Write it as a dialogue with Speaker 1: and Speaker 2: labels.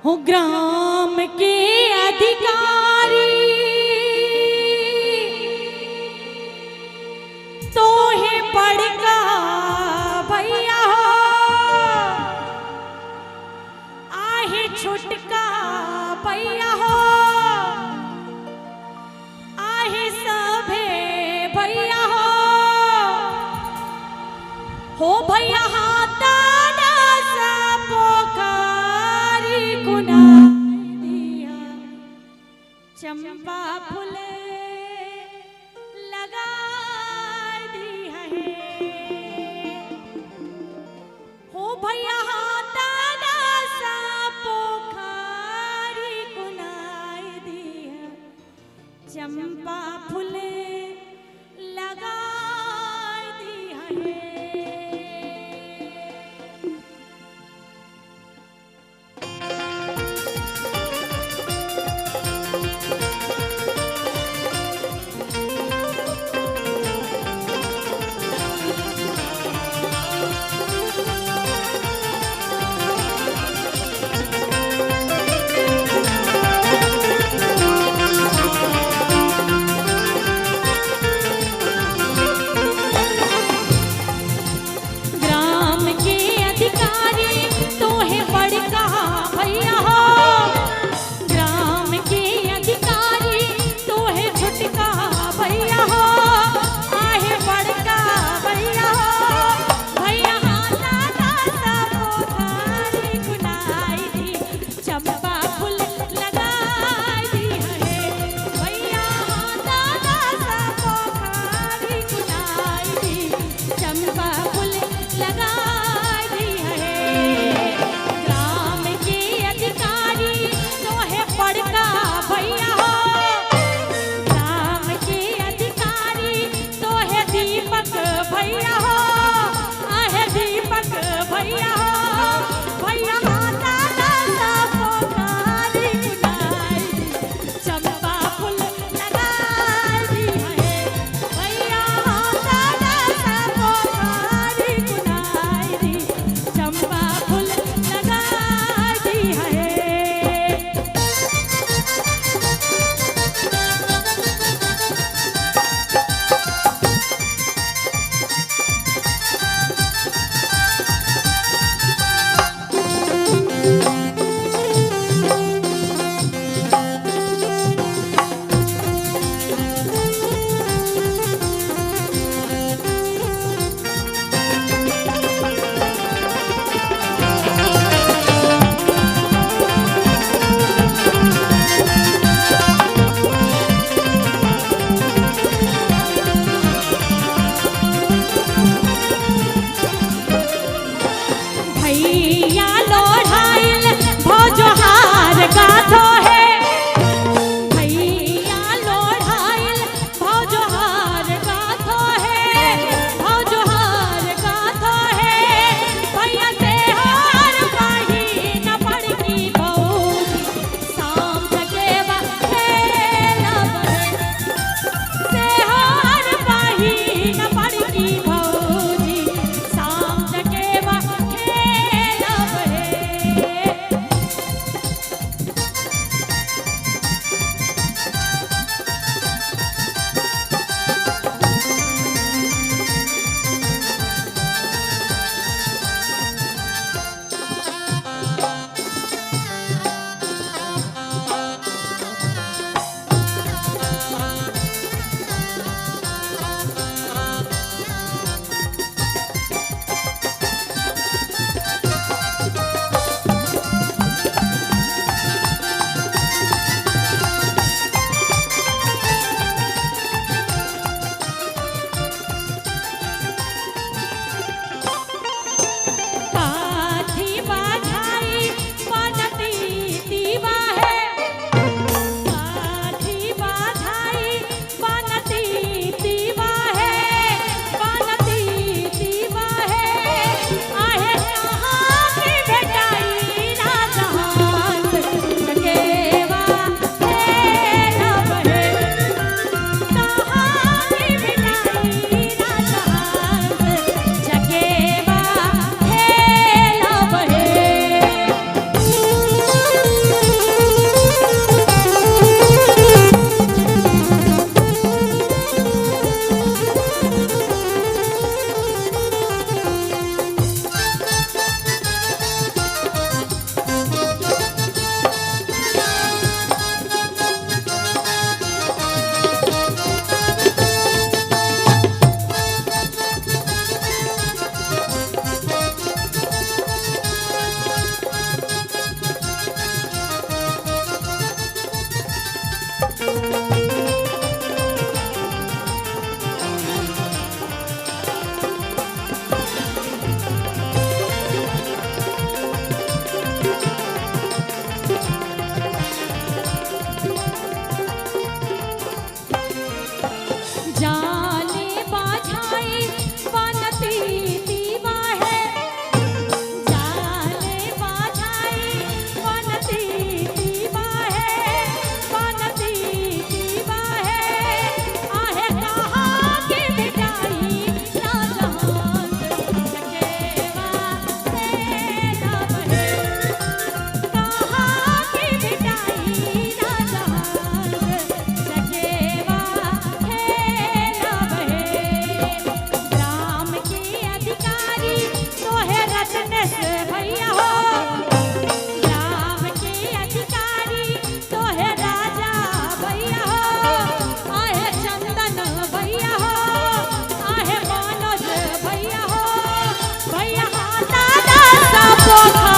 Speaker 1: हो ग्राम के अधिकारी तो है बड़का भैया हो, आहे छुटका भैया हो, आहे सभे भैया हो भैया हाथा चंपा फूल लगा दी है हो भैया हाथा सा पोखरी कुनाई दिया चंपा फूल लगा दी है। जाने बाझाई बनती दीवा है, जाने बाझाई बनती दीवा है, बनती दीवा है। आहे कहाँ की मिठाई ना जहान सकेवा से नभ है, कहाँ की मिठाई ना जहान सकेवा है नभ है। ग्राम के अधिकारी तो है रत्न से भैया हो, ग्राम के अधिकारी तो है राजा भैया हो। आहे चंदन भैया हो, आहे मनोज भैया हो, भैया दादा सा पोखर